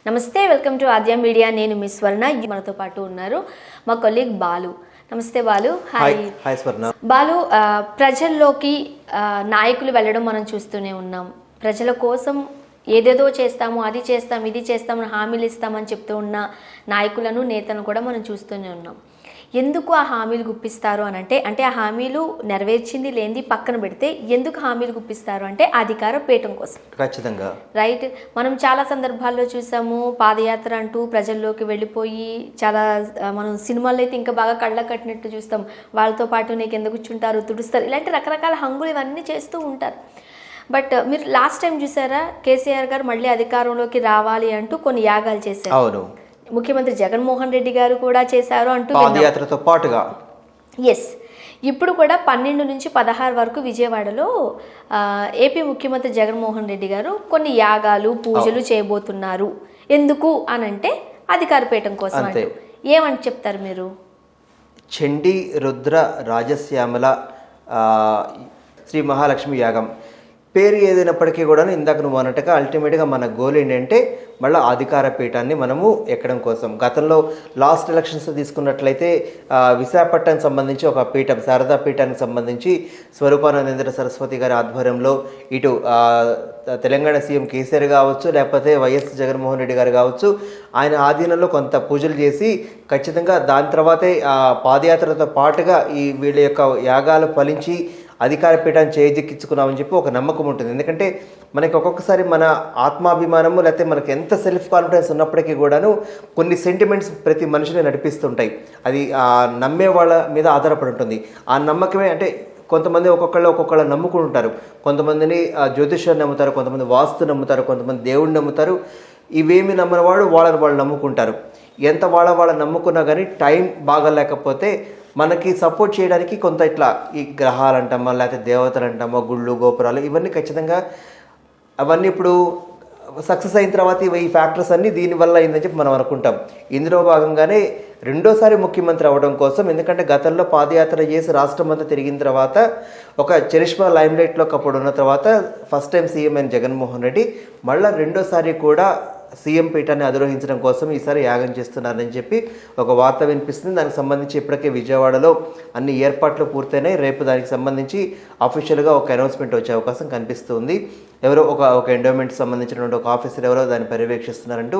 నమస్తే, welcome to Aadya media. నేను miss స్వర్ణ. మనతో పాటు ఉన్నారు మా కొలీగ్ బాలు. నమస్తే బాలు. హాయ్ స్వర్ణ. బాలు, ప్రజల్లోకి నాయకులు వెళ్ళడం మనం చూస్తూనే ఉన్నాం. ప్రజల కోసం ఏదేదో చేస్తాము, అది చేస్తాం, ఇది చేస్తామని హామీలు ఇస్తామని చెప్తూ ఉన్న నాయకులను, నేతలను కూడా మనం చూస్తూనే ఉన్నాం. ఎందుకు ఆ హామీలు గుప్పిస్తారు అని అంటే ఆ హామీలు నెరవేర్చింది లేనిది పక్కన పెడితే ఎందుకు హామీలు గుప్పిస్తారు అంటే అధికార పీఠం కోసం. ఖచ్చితంగా రైట్. మనం చాలా సందర్భాల్లో చూసాము, పాదయాత్ర అంటూ ప్రజల్లోకి వెళ్ళిపోయి చాలా మనం సినిమాల్లో అయితే ఇంకా బాగా కళ్ళ కట్టినట్టు చూస్తాం. వాళ్ళతో పాటు నీకు ఎందుకు కూర్చుంటారు, తుడుస్తారు, ఇలాంటి రకరకాల హంగులు ఇవన్నీ చేస్తూ ఉంటారు. బట్ మీరు లాస్ట్ టైం చూసారా, కేసీఆర్ గారు మళ్ళీ అధికారంలోకి రావాలి అంటూ కొన్ని యాగాలు చేశారు. అవును, ముఖ్యమంత్రి జగన్మోహన్ రెడ్డి గారు కూడా చేశారు అంటూ పాదయాత్రతో పాటుగా. ఎస్. ఇప్పుడు కూడా 12 నుంచి 16 వరకు విజయవాడలో ఏపీ ముఖ్యమంత్రి జగన్మోహన్ రెడ్డి గారు కొన్ని యాగాలు, పూజలు చేయబోతున్నారు. ఎందుకు అనంటే అధికార పీఠం కోసం అంటూ. ఏమని చెప్తారు మీరు? చండీ రుద్ర రాజశ్యామల శ్రీ మహాలక్ష్మి యాగం పేరు ఏదైనప్పటికీ కూడా ఇందాక నువ్వు అన్నట్టుగా అల్టిమేట్గా మన గోల్ ఏంటంటే మళ్ళీ అధికార పీఠాన్ని మనము ఎక్కడం కోసం. గతంలో లాస్ట్ ఎలక్షన్స్ తీసుకున్నట్లయితే విశాఖపట్నానికి సంబంధించి ఒక పీఠం, శారదా పీఠానికి సంబంధించి స్వరూపానందేంద్ర సరస్వతి గారి ఆధ్వర్యంలో ఇటు తెలంగాణ సీఎం కేసీఆర్ కావచ్చు, లేకపోతే వైఎస్ జగన్మోహన్ రెడ్డి గారు కావచ్చు, ఆయన ఆధీనంలో కొంత పూజలు చేసి ఖచ్చితంగా దాని తర్వాతే పాదయాత్రతో పాటుగా ఈ వీళ్ళ యొక్క యాగాలు ఫలించి అధికార పీఠాన్ని చేజిక్కించుకున్నామని చెప్పి ఒక నమ్మకం ఉంటుంది. ఎందుకంటే మనకి ఒక్కొక్కసారి మన ఆత్మాభిమానము లేకపోతే మనకి ఎంత సెల్ఫ్ కాన్ఫిడెన్స్ ఉన్నప్పటికీ కూడాను కొన్ని సెంటిమెంట్స్ ప్రతి మనిషిని నడిపిస్తుంటాయి. అది నమ్మే వాళ్ళ మీద ఆధారపడి ఉంటుంది. ఆ నమ్మకమే అంటే కొంతమంది ఒక్కొక్కళ్ళు నమ్ముకుంటారు. కొంతమందిని జ్యోతిష్యాన్ని నమ్ముతారు, కొంతమంది వాస్తు నమ్ముతారు, కొంతమంది దేవుడిని నమ్ముతారు. ఇవేమి నమ్మని వాళ్ళు నమ్ముకుంటారు. ఎంత వాళ్ళ నమ్ముకున్నా కానీ టైం బాగాలేకపోతే మనకి సపోర్ట్ చేయడానికి కొంత ఇట్లా ఈ గ్రహాలు అంటామా, లేకపోతే దేవతలు అంటామా, గుళ్ళు గోపురాలు, ఇవన్నీ ఖచ్చితంగా అవన్నీ ఇప్పుడు సక్సెస్ అయిన తర్వాత ఈ ఫ్యాక్టర్స్ అన్నీ దీనివల్ల అయిందని చెప్పి మనం అనుకుంటాం. ఇందులో భాగంగానే రెండోసారి ముఖ్యమంత్రి అవ్వడం కోసం, ఎందుకంటే గతంలో పాదయాత్ర చేసి రాష్ట్రం అంతా తిరిగిన తర్వాత ఒక చరిష్మా లైమ్లైట్లోకి అప్పుడు ఉన్న తర్వాత ఫస్ట్ టైం సీఎం అయిన జగన్మోహన్ రెడ్డి మళ్ళీ రెండోసారి కూడా సీఎం పీఠాన్ని అధిరోహించడం కోసం ఈసారి యాగం చేస్తున్నారని చెప్పి ఒక వార్త వినిపిస్తుంది. దానికి సంబంధించి ఇప్పటికే విజయవాడలో అన్ని ఏర్పాట్లు పూర్తయినాయి. రేపు దానికి సంబంధించి అఫీషియల్గా ఒక అనౌన్స్మెంట్ వచ్చే అవకాశం కనిపిస్తుంది. ఎవరో ఒక ఎండోమెంట్కి సంబంధించినటువంటి ఒక ఆఫీసర్ ఎవరో దాన్ని పర్యవేక్షిస్తున్నారంటూ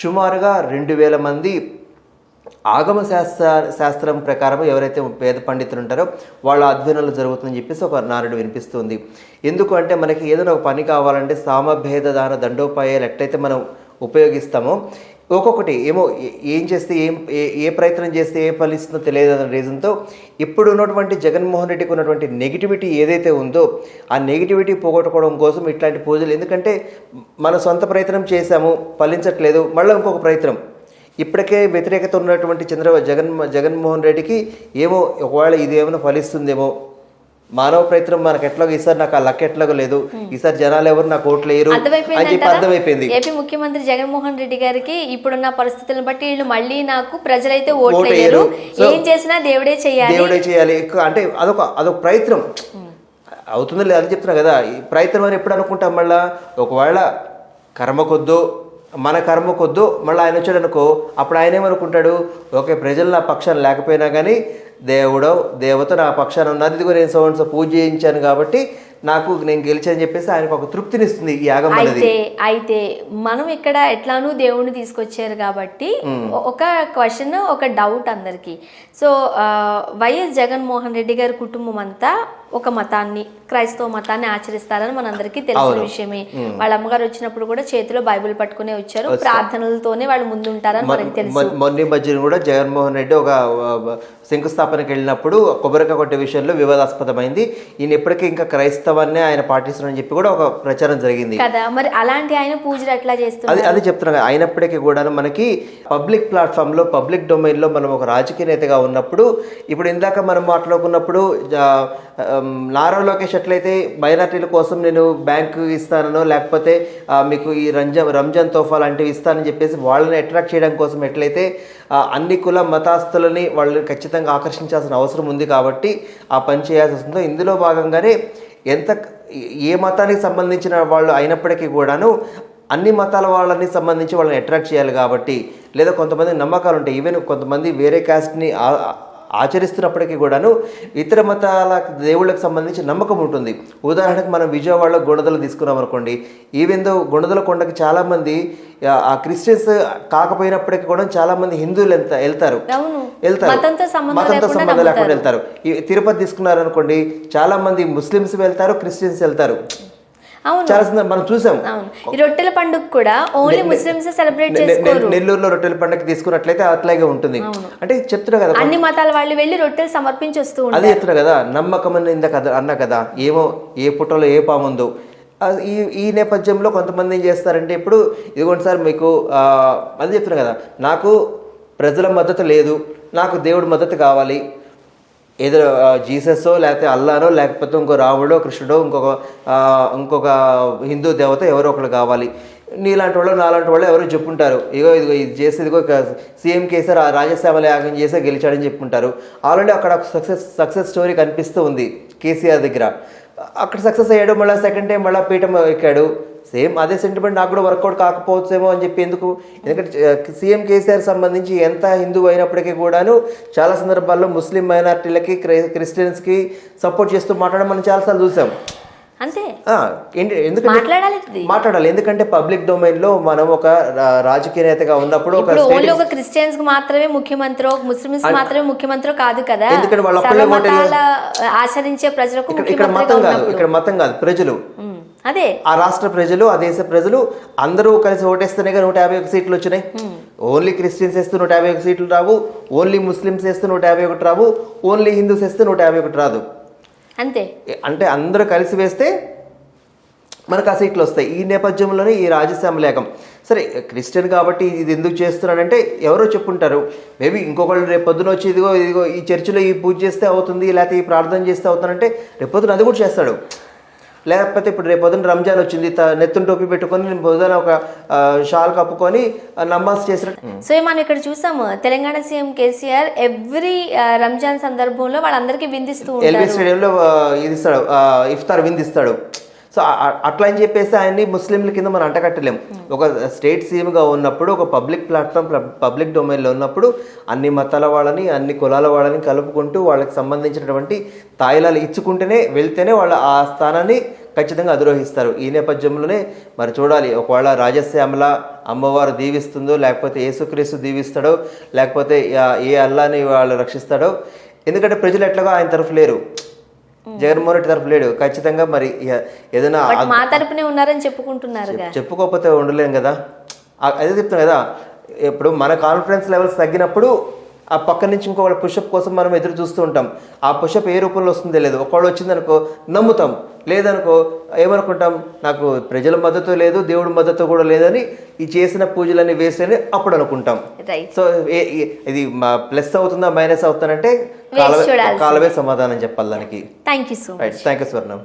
సుమారుగా 2000 మంది ఆగమ శాస్త్రం ప్రకారం ఎవరైతే వేద పండితులు ఉంటారో వాళ్ళ అధ్యయనాలు జరుగుతుందని చెప్పేసి ఒక నానుడు వినిపిస్తుంది. ఎందుకు అంటే మనకి ఏదైనా ఒక పని కావాలంటే సామభేద దాన దండోపాయాలు ఎట్లయితే మనం ఉపయోగిస్తామో ఒక్కొక్కటి ఏమో ఏం చేస్తే ఏ ప్రయత్నం చేస్తే ఏ ఫలిస్తుందో తెలియదు అనే రీజన్తో ఇప్పుడు ఉన్నటువంటి జగన్మోహన్ రెడ్డికి ఉన్నటువంటి నెగిటివిటీ ఏదైతే ఉందో ఆ నెగిటివిటీ పోగొట్టుకోవడం కోసం ఇట్లాంటి పూజలు. ఎందుకంటే మన సొంత ప్రయత్నం చేశాము, ఫలించట్లేదు, మళ్ళీ ఇంకొక ప్రయత్నం. ఇప్పటికే వ్యతిరేకత ఉన్నటువంటి జగన్మోహన్ రెడ్డికి ఏమో ఒకవేళ ఇది ఏమైనా ఫలిస్తుందేమో, మానవ ప్రయత్నం మనకు ఎట్లాగో ఈసారి నాకు ఆ లక్ ఎట్లాగో లేదు, ఈసారి జనాలు ఎవరు నాకు ఓట్లు వేయరు అని చెప్పి అర్థమైపోయింది. ఏపీ ముఖ్యమంత్రి జగన్మోహన్ రెడ్డి గారికి ఇప్పుడున్న పరిస్థితులను బట్టి వీళ్ళు మళ్ళీ నాకు ప్రజలైతే ఓట్లు వేయరు, ఏం చేసినా దేవుడే చేయాలి అంటే అదొక ప్రయత్నం అవుతుందో లేదు అని చెప్తున్నా కదా. ఈ ప్రయత్నం అని ఎప్పుడు అనుకుంటాం, మళ్ళా ఒకవేళ మన కర్మ కొద్దు మళ్ళీ ఆయన వచ్చాడు అనుకో, అప్పుడు ఆయన ఏమనుకుంటాడు, ఓకే ప్రజలు నా పక్షాన్ని లేకపోయినా కానీ దేవత నా పక్షాన్ని ఉన్నారు, ఇదిగో నేను సో పూజ చేయించాను కాబట్టి నేను గెలిచానని చెప్పేసి ఆయనకు ఒక తృప్తినిస్తుంది ఈ యాగం అనేది. అయితే మనం ఇక్కడ ఎట్లానూ దేవుణ్ణి తీసుకొచ్చారు కాబట్టి ఒక క్వశ్చన్, ఒక డౌట్ అందరికి. సో వైఎస్ జగన్మోహన్ రెడ్డి గారి కుటుంబం అంతా ఒక మతాన్ని, క్రైస్తవ మతాన్ని ఆచరిస్తారని మనందరికీ తెలిసిన విషయమే. వాళ్ళ అమ్మగారు వచ్చినప్పుడు కూడా చేతిలో బైబిల్ పట్టుకునే వచ్చారు, ప్రార్థనలతోనే వాళ్ళు ముందుంటారని మనకి తెలుసు. మొన్న మధ్యన కూడా జగన్మోహన్ రెడ్డి ఒక శంకుస్థాపనకి వెళ్ళినప్పుడు కొబ్బరికాయ కొట్టే విషయంలో వివాదాస్పదమైంది. ఈయన ఎప్పటికీ ఇంకా క్రైస్తవాన్ని ఆయన పాటిస్తున్నారని చెప్పి కూడా ఒక ప్రచారం జరిగింది కదా. మరి అలాంటి ఆయన పూజలు ఎట్లా చేస్తున్నారు? అది చెప్తున్నా. అయినప్పటికీ కూడా మనకి పబ్లిక్ ప్లాట్ఫామ్ లో, పబ్లిక్ డొమైన్ లో మనం ఒక రాజకీయ నేతగా ఉన్నప్పుడు, ఇప్పుడు ఇందాక మనం మాట్లాడుకున్నప్పుడు నారా లోకేష్ ఎట్లయితే మైనార్టీల కోసం నేను బ్యాంకు ఇస్తానో లేకపోతే మీకు ఈ రంజాన్ తోఫా లాంటివి ఇస్తానని చెప్పేసి వాళ్ళని అట్రాక్ట్ చేయడం కోసం ఎట్లయితే అన్ని కుల మతాస్తులని వాళ్ళని ఖచ్చితంగా ఆకర్షించాల్సిన అవసరం ఉంది కాబట్టి ఆ పని చేయాల్సి వస్తుందో, ఇందులో భాగంగానే ఏ మతానికి సంబంధించిన వాళ్ళు అయినప్పటికీ కూడాను అన్ని మతాల వాళ్ళని సంబంధించి వాళ్ళని అట్రాక్ట్ చేయాలి కాబట్టి, లేదా కొంతమంది నమ్మకాలు ఉంటాయి, ఈవెన్ కొంతమంది వేరే కాస్ట్ని ఆచరిస్తున్నప్పటికీ కూడాను ఇతర మతాల దేవుళ్ళకి సంబంధించి నమ్మకం ఉంటుంది. ఉదాహరణకు మనం విజయవాడలో గుణదలు తీసుకున్నాం అనుకోండి, ఈవెన్ దో గుణదల కొండకి చాలామంది ఆ క్రిస్టియన్స్ కాకపోయినప్పటికీ కూడా చాలామంది హిందువులు వెళ్తారు మతంతో సంబంధం లేకుండా వెళ్తారు. ఈ తిరుపతి తీసుకున్నారనుకోండి, చాలామంది ముస్లిమ్స్ వెళ్తారు, క్రిస్టియన్స్ వెళ్తారు. చాలా మనం చూసాం. ఈ రొట్టెల పండుగ కూడా ఓన్లీ ముస్లిమ్స్ సెలబ్రేట్ చేసుకోరు. నెల్లూరులో రొట్టెల పండుగ తీసుకున్నట్లయితే అట్లాగే ఉంటుంది. అంటే చెప్తున్నా కదా, అన్ని మతాల వాళ్ళు వెళ్ళి రొట్టెలు సమర్పించి వస్తూ ఉంటారు. అదే చెప్తున్నా కదా, నమ్మకం ఇందాక అన్నా కదా, ఏమో ఏ పుట్టలో ఏ పాముందో. ఈ నేపథ్యంలో కొంతమంది ఏం చేస్తారంటే, ఇప్పుడు ఇదిగోండి సార్ మీకు అది చెప్తున్నా కదా, నాకు ప్రజల మద్దతు లేదు, నాకు దేవుడి మద్దతు కావాలి, ఏదో జీసస్ో లేకపోతే అల్లానో లేకపోతే ఇంకో రాముడో కృష్ణుడో ఇంకొక హిందూ దేవత ఎవరో ఒకరు కావాలి, నీలాంటి వాళ్ళు నాలాంటి వాళ్ళు ఎవరో చెప్పుంటారు, ఇదిగో ఇది చేసి ఇదిగో సీఎం కేసీఆర్ రాజ్యసభ యాగం చేసే గెలిచాడని చెప్పుకుంటారు. ఆల్రెడీ అక్కడ సక్సెస్ స్టోరీ కనిపిస్తూ ఉంది కేసీఆర్ దగ్గర. అక్కడ సక్సెస్ అయ్యాడు, మళ్ళీ సెకండ్ టైం మళ్ళీ పీఠం ఎక్కాడు. సేమ్ అదే సెంటిమెంట్ నాకు కూడా వర్కౌట్ కాకపోవచ్చేమో అని చెప్పి ఎందుకు, ఎందుకంటే సీఎం కేసీఆర్ సంబంధించి ఎంత హిందువు అయినప్పటికీ కూడాను చాలా సందర్భాల్లో ముస్లిం మైనారిటీలకి క్రిస్టియన్స్కి సపోర్ట్ చేస్తూ మాట్లాడడం మనం చాలాసార్లు చూసాం. అంతే, ఎందుకంటే మాట్లాడాలి. ఎందుకంటే పబ్లిక్ డొమైన్ లో మనం ఒక రాజకీయ నేతగా ఉన్నప్పుడు ఒక క్రిస్టియన్స్ మాత్రమే ముఖ్యమంత్రి, ముస్లిమ్స్ మాత్రమే ముఖ్యమంత్రి కాదు కదా. ఎందుకంటే వాళ్ళు ఆచరించే ప్రజలకు ఇక్కడ మతం కాదు ప్రజలు, అదే ఆ రాష్ట్ర ప్రజలు, ఆ దేశ ప్రజలు అందరూ కలిసి ఓటేస్తేనే 151 సీట్లు వచ్చినాయి. ఓన్లీ క్రిస్టియన్స్ వేస్తే 151 సీట్లు రావు, ఓన్లీ ముస్లిమ్స్ వేస్తే 151 రావు, ఓన్లీ హిందూస్ వేస్తే 151 రాదు. అంతే, అంటే అందరూ కలిసి వేస్తే మనకు ఆ సీట్లు వస్తాయి. ఈ నేపథ్యంలోనే ఈ రాజ్యసభ లేఖం. సరే క్రిస్టియన్ కాబట్టి ఇది ఎందుకు చేస్తున్నాడంటే ఎవరో చెప్పుంటారు, మేబీ ఇంకొకళ్ళు రేపు పొద్దున వచ్చి ఇదిగో ఈ చర్చిలో ఈ పూజ చేస్తే అవుతుంది, లేకపోతే ఈ ప్రార్థన చేస్తే అవుతుందంటే రేపు పొద్దున అది కూడా చేస్తాడు. లేకపోతే ఇప్పుడు రేపు పొద్దున రంజాన్ వచ్చింది, నెత్తున టోపీ పెట్టుకొని నేను పొద్దున ఒక షాల్ కప్పుకొని నమాజ్ చేసినట్టు. సో మనం ఇక్కడ చూసాము, తెలంగాణ సీఎం కేసీఆర్ ఎవ్రీ రంజాన్ సందర్భంలో వాళ్ళందరికీ విందిస్తూ ఎల్బీ స్టేడియంలో ఇది ఇస్తాడు, ఇఫ్తార్ విందిస్తాడు. సో అట్లా అని చెప్పేసి ఆయన్ని ముస్లింల కింద మనం అంటకట్టలేము. ఒక స్టేట్ సీఎంగా ఉన్నప్పుడు, ఒక పబ్లిక్ ప్లాట్ఫామ్ పబ్లిక్ డొమైన్లో ఉన్నప్పుడు అన్ని మతాల వాళ్ళని అన్ని కులాల వాళ్ళని కలుపుకుంటూ వాళ్ళకి సంబంధించినటువంటి తాయిలాలు ఇచ్చుకుంటేనే వెళ్తేనే వాళ్ళ ఆ స్థానాన్ని ఖచ్చితంగా అధిరోహిస్తారు. ఈ నేపథ్యంలోనే మరి చూడాలి, ఒకవేళ రాజశ్యామల అమ్మవారు దీవిస్తుందో, లేకపోతే యేసుక్రీస్తు దీవిస్తాడో, లేకపోతే ఏ అల్లాని వాళ్ళు రక్షిస్తాడో. ఎందుకంటే ప్రజలు ఎట్లాగో ఆయన తరఫు లేరు, జగన్మోహన్ రెడ్డి తరఫు లేడు. ఖచ్చితంగా మరి ఏదైనా మా తరపునే ఉన్నారని చెప్పుకుంటున్నారు, చెప్పుకోకపోతే ఉండలేం కదా. అదే చెప్తాను కదా, ఇప్పుడు మన కాన్ఫిడెన్స్ లెవెల్స్ తగ్గినప్పుడు ఆ పక్క నుంచి ఇంకొకళ్ళ పుషప్ కోసం మనం ఎదురు చూస్తూ ఉంటాం. ఆ పుషప్ ఏ రూపంలో వస్తుందో లేదు. ఒకళ్ళు వచ్చిందనుకో నమ్ముతాం, లేదనుకో ఏమనుకుంటాం, నాకు ప్రజల మద్దతు లేదు, దేవుడి మద్దతు కూడా లేదని ఈ చేసిన పూజలన్నీ వేస్ట్ అని అప్పుడు అనుకుంటాం. సో ఇది ప్లస్ అవుతుందా మైనస్ అవుతుందంటే కాలమే సమాధానం చెప్పాలి దానికి. Thank you so much. Thank you స్వర్ణం.